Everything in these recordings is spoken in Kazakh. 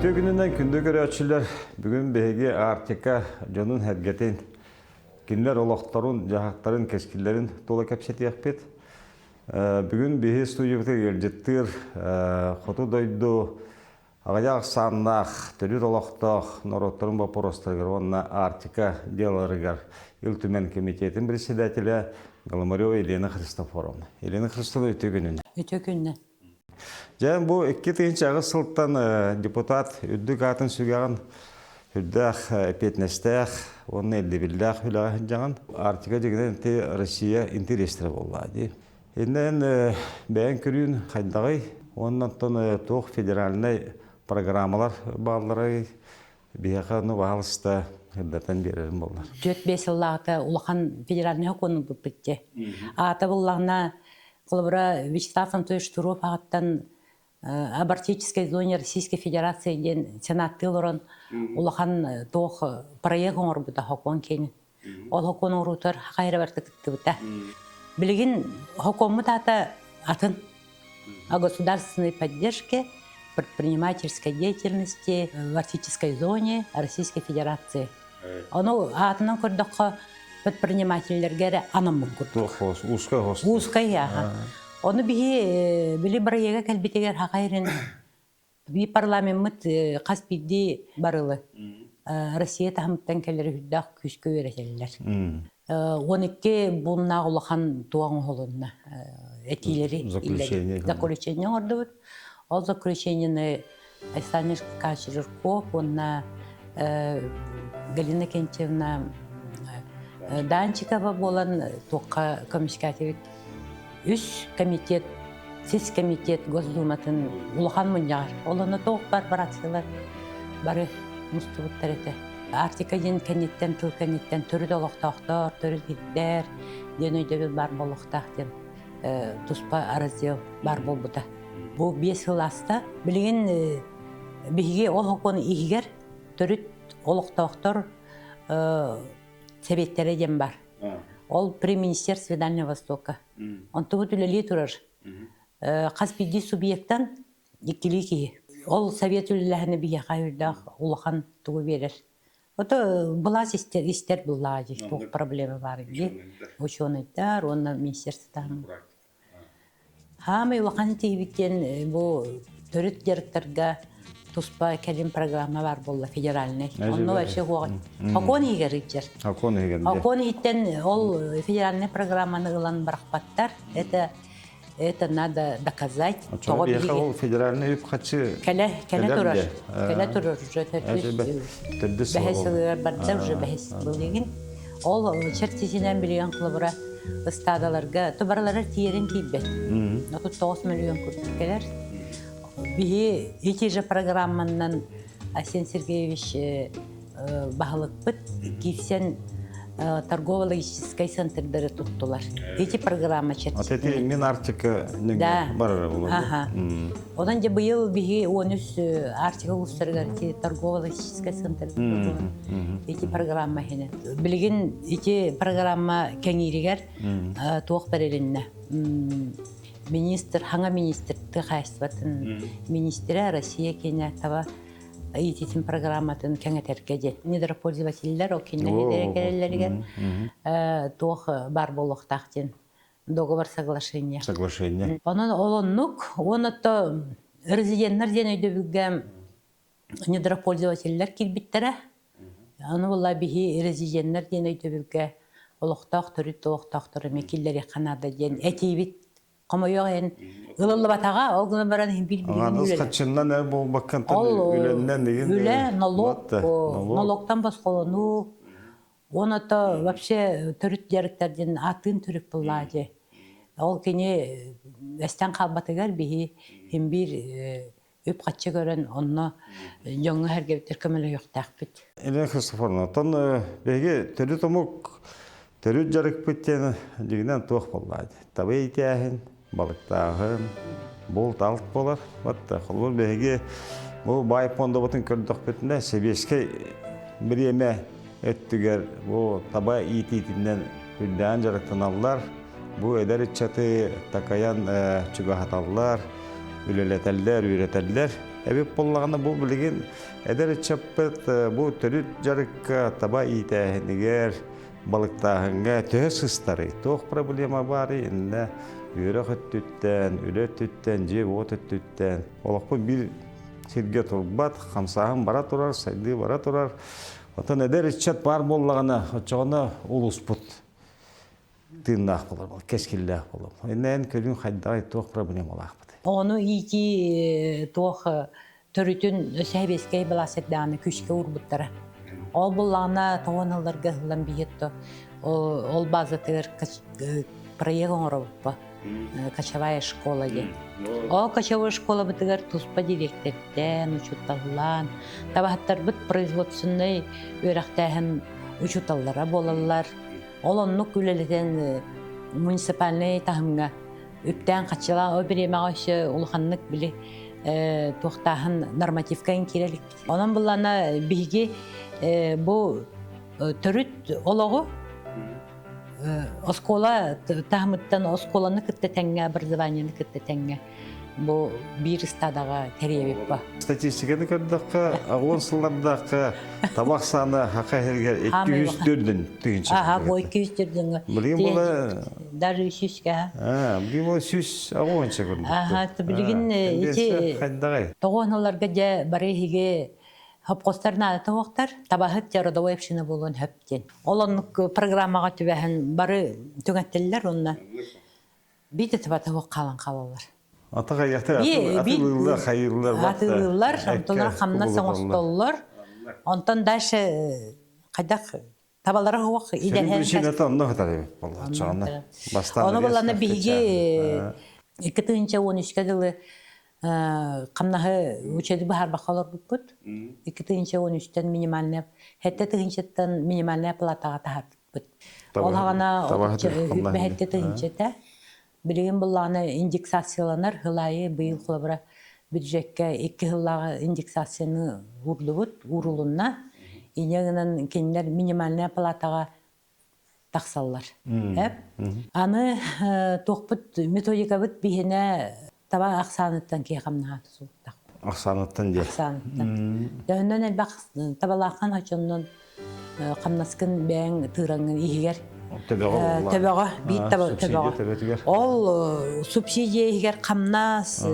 Ütü gününden kündü göre açılar bugün bege Artika canın hergetin kinler olaktarın, cahakların, keskillerin dola kapseti yakpet. Bugün bihi stüdyoda gelcettir, xotu doydu, ağayak sannaq, törü olaktaq, norotların vaporostlargar, onna Artika diyalarıgar, İltümen Komitetin председателя Галамарёва Елена Христофоровна. Елена Христофоровна ütü gününden. Ütü günü. Жән бұл 2-тінші сылттан депутат үддік атын сүгіған үддәқ петнестәқ, оның әлді білдәқ үліғын жаңын Артика дегенен Россия интерестері болады. Еннен бәйін көрін қайдағай, оннан тоқ федеральный программалар бағылары бейіқаны бағылысты үддәтен берерім болар. 4-5 жыллағыта улахан федеральный хокуны бұл бітті. Аты бұллағына Колобра Вячеслав Анатольевич Туров ағаттан об Арктической зоне Российской Федерации ден сенатты лорон улахан тоқ проект оңыр бұта хокон кені. Ол хокон оңырутар қайры барты күтті бұта. Білген хокон мұтата атын о государственной поддержке предпринимательской деятельности в Арктической зоне Российской Федерации. Оны атынан көрдіққа предпринимательлерге анам мұн Узкай. Узкай, ага. Оны білі барайеға кәлбетегер хақайрын би парламент қаспиді барылы. Россия тахымттан кәлері хүддақ күшкі өретелілер. 12 бұлына ұлақан туған ғолынна әтилері. Заключение орды бұд. Ол заключениені Александр Качерков, онна Галина Кенчевна Данчикова болан тоққа коммуникативит. Үш комитет, сіз комитет Госдуматын улахан мұнжағар. Оланы тоқ бар баратсылар, бары мұстығыттар еті. Артика ден кәнеттен, тыл кәнеттен түрі долықтақтар, түрі деддер, ден өйдегі бар болықтақтен тұспа араздел бар бол бұда. Бұл 5 жыл аста білген біге ол оқуыны игер, түрі олықтақтар себеттері ден бар. Ол при Министерстве Дальнего Востока. Он туғы түлелі тұрар. Қаспиді субъекттан екілі кейі. Ол совет үліләхіні бейе қайырдақ улахан туғы берер. Оты бұлаз істер бұлады. Тоқ проблемы бар. Ученыйдар, оны Министерстводан. Хамы улахан тейбіттен бұл түріт деректерге Туспа кәлем программа бар болла федеральный. Онны вообще хоғын. Хокон егер итчер. Хокон егер. Хокон иттен ол федеральный программаны ғылан барақпаттар. Это надо доказать. Чоға бейқа ол федеральный үп қатшы... Кәлі тұрар. Кәлі тұрар. Бәхесілер барда уже бәхес бұл деген. Ол чертесінен білген қылыбыра ұстадаларға, тұбарлары тиерін кейбе. 9 миллион күрткелер. Бихи эти же программаннан Арсен Сергеевич бағылық бұд, кейсен торгово-логистической центрдері тұттылар. Эти программа чертесіне. От эти мен Арктика барары болады. Одан же бұйыл бихи 13 Арктика ұлыстарғар торгово-логистической центрдері тұттылар. Эти программа хені. Білген эти программа кәңерігер тоқ бәрелінне. Хаңа министрді қайыстыбатын министрі Россия кене таба ететін программатын кәңетеркеде. Недропользователілер, ол кеннен керелерге тоқ бар болуқтақтен договор соглашения. Соглашение. Onun olunluk, onu da rezidentler deneyde bilgem недропользователілер келбеттері. Onu valla bihi rezidentler deneyde bilge oluqtaq, түрі тоқтақ түрі мекелері қанады ден әтейбет Ama yok yani ılıllı batağa, o gün baran bilgilerini üleler. Ağınız kaçından ne bol bakın tabii ülenden deyin. Üle, налогтан басқалану. Оны da вообще түріт деректерден атын түрік бұлады. Ол кені әстен қалбатығар бейі hem bir öp қатшы көрін, оны жаңы әргеветтер көмілі yoқтақ бет. Елена Христофоровна, тон бейге түріт омық, түріт жарық біттен дегенен тоқ болады. Табы етәхін. Балықтағын, бұл талық болар. Бұл бәйге бұл байыпонда бұтын көрдіқ бітінде себеске бір еме өттігер бұл таба ит-итінден үлдән жарықтан алылар. Бұл әдәрі чаты такаян чүгі хаталылар, үлелетәлдер, үйретәлдер. Эбеп боллағына бұл білеген әдер чаппет бұл түріт жарыққа таба итәхінігер балықтағынға төс ұстары. Тоқ проблема бары инна үйрі құттүттен, үлі түттен, жеп от түттен. Олақпы бір сирге тұрбат, қамсағын бара тұрар, сайды бара тұрар. Отан әдер чат бар боллағына, отчағына ұлыспыт. Тыыннаақ болар, кескілләқ болар. Иннән көлін қайдағай тоқ проблема олақ бұды. Оны ики тоқ түрітін сәйбескей біласырдағаны күшке ұрбыттары. Ол болағына тоғын ылларға ғылан бейетті. Ол базатығыр проегін ұрабыппы. Кочевая школа де. Ол кочевая школа бітігір туспа директорттен учутталылан. Табақтар бұт производственный өріқтәхін учутталылара болалар. Ол оннық үлелетен муниципальный тағымға үптен қачыла о біремеға үші ұлғанлық білі тоқтағын нормативкайын керелік. Onun бұлана бігі бұл түріт олығы оскола тағымыттан осколаны күтті тәңге, образованияны күтті тәңге. Бұл бір стадаға тәребеп ба. Статистиканы көрдіққа, ағуын сыллардаққа табақ саны хақа әргер 204-ден түйінші. Аға, бұл 204-ден. Білген бұла... Даже 300-ға. Білген бұла 100 ағуынша көрдіқті. Аға, білген тоғыныларға де бары еге Хапқостарына аты оқтар, табағыт жарыдауы әпшіні болуын хөптен. Олың программаға түбәхін бары түгәттелілер онына бейді түбәті оқ қалан қалалар. Атыға яқтар, атылылар, қайырлар бақта. Атылылар, онтылар қамна саңыстолылар. Онтан дәші қайдақ табалары оқ иден Сенің біршін оны ғытар Оны боланы бейге 2013 жылы Қамнағы учеді бұхар бақалар бұд. 2013-тен минимальный, хәтті тігіншеттен минимальный платаға тағар бұд. Ол ғана бәхетті тігіншетті. Білген бұллағына индексацияланар, ғылайы бұйыл құлабыра бюджетке 2 ғылаға индексацияны ұрды бұд, ұрылынна. Инегінен кенілер минимальный платаға тақсалар. Аны тоқпыд методика бұд бейіне таба ақсаныттан кей қамнаға тұсылықтақ. Ақсаныттан де? Ақсаныттан. Дәуінен әлбақ табалаққан хачоннан қамнаскын бәң тұғыраңын егер. Төбеға, бейт төбеға. Ол субсидия егер қамнас,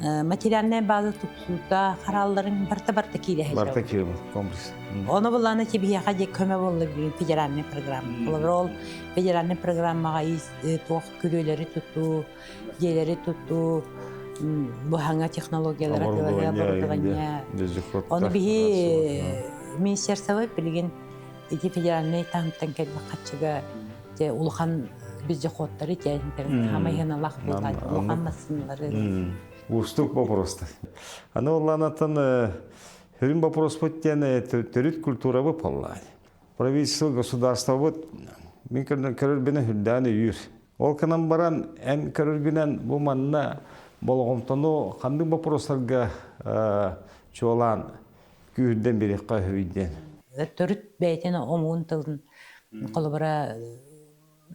материальная база тұпсута, қараларын барта-барта кейді әйші. Барта кейді комплекс. Оны бұланы тебеге қаде көмі болды федеральный программа. Ол федеральный программаға тоқ күрелері тұту, делері тұту, бұхаңа технологиялары оборудования. Оны бігі министерстві білген федеральный таңыттан кәлбі қатшыға ұлған бізде қоттары хамайғана лақ болған ұлған масынлары. Устук вопросты. Аны оланатын хүрін вопрос бұттен түріт культура бұп олай. Правительство государства бұт, мен көрір бені хүрдәні үйір. Ол канан баран ән көріргінен бұл манына болғымтану қандың вопросларға чуалан күйірден берекқа үйден. Түріт бәйтені омуын тылдың қолыбыра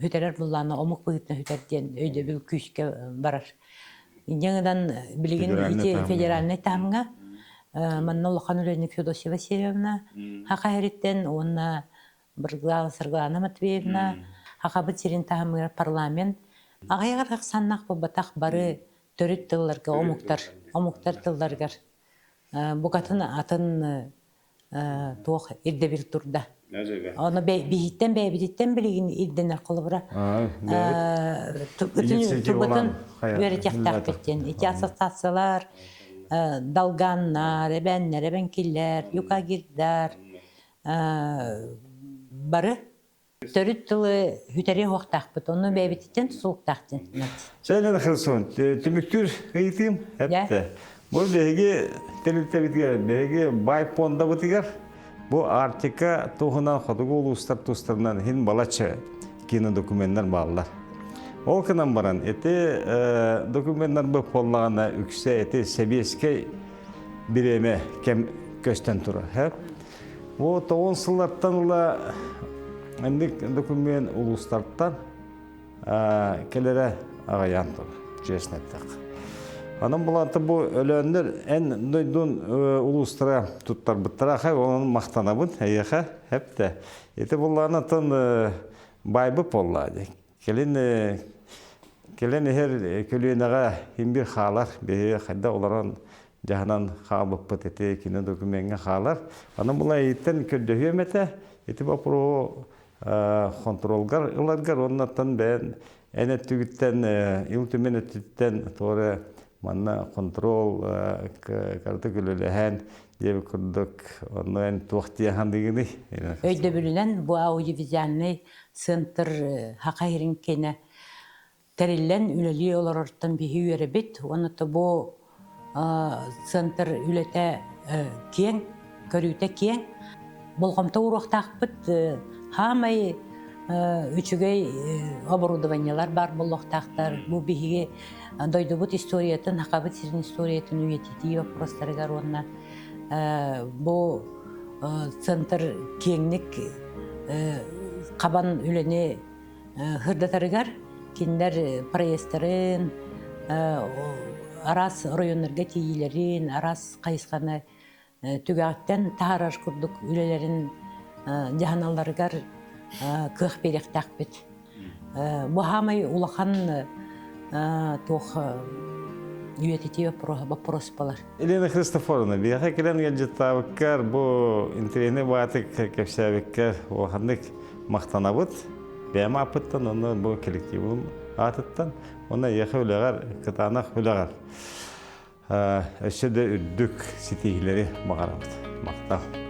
хүтәрер бұлланы омық бұғытны хүтәрден өйді бұл күйшке барар. Жаңыдан білген федеральный тағымға манна Улахан Өлені Федосия Васильевна хақа әреттен, онына Біргала Сырғалана Матвеевна хақа бұт серен тағымға парламент. Ағайғар қақсаннақ бұбатақ бары түріт тылларға, омуқтар тылларғар. Бұғатын атын тоқ ерде бір тұрда. Оны бейіттен бәйбедеттен білеген ерденер қолы бұра. Тұрбытын өрі тектақ беттен. Эти ассоциациялар, далганнар, әбәннер, әбәнкелер, юкагирдар, бары төріт тұлы хүтәрі хоқтақ бұд. Оны бәйбедеттен тұсылықтақтен. Сәлен қырсын, түміктір ғайтым әпті. Бұл бәйге тәліктәбетігер, бәйге байпонда бұтығар. Бұл артика туғынан қодығы ұлыстар тұстарынан хин балачы кино документтер бағылар. Ол кынан баран, әті документтер бұл қолағына үксе әті сәбеске біреме кәм көстен тұры. Бұл 9 сылларттан ұла әндік документ ұлыстарттан келері ағаян тұры, жесінеттіқ. Анан буланты бу өлөннөр эн дойдун улустара туттар буттара хай onun мактанабын аяха хепте. Эти булларны тын байбы поллады. Келин her kölüneğe himbir xalar be xadda olaran jahanan xabıp pıtete kino dokumenga xalar. Anam bulay itten köldöhümete eti bapro kontrolgar ulargar onnatan ben enettügütten iltümenetitten tore manna kontrol kartı kölülehen diye kurduk onların tuğtiyahan digini. Öyle bilinen bu audiovizyanlı sınır hakahirin kene terillen üleli olarartan bir hüyerebit. Onu da bu sınır ülete kiyen, körüte kiyen. Bolgamta uğraktaqbıt hamay üçügey оборудованиялар бар боллоқтақтар. Bu bihi doydubut istoriyatın, hakabit sirin istoriyatın üyetitiği vопростарыгар onunla. Bu sınır kiyenlik qaban üleni hırdatarıgar. Kinler proyestlerin, aras rayonlarga tiyilerin, aras kayıskanı tügakten taharar kurduk ülelerin jahanallarıgar kıh berek takbet. Bu hamay ulaqan toq üyetiti vapros balar. Elena Христофоровна, biyaha kilen gelcettabıkkar bu internet batık kepsabıkkar o handık maqtanabıt. Benim apıttan onu bu kolektivim atıttan ona yakı ülegar, kıtanak ülegar. Öşede üddük sitihleri mağarabıt. Maqtal.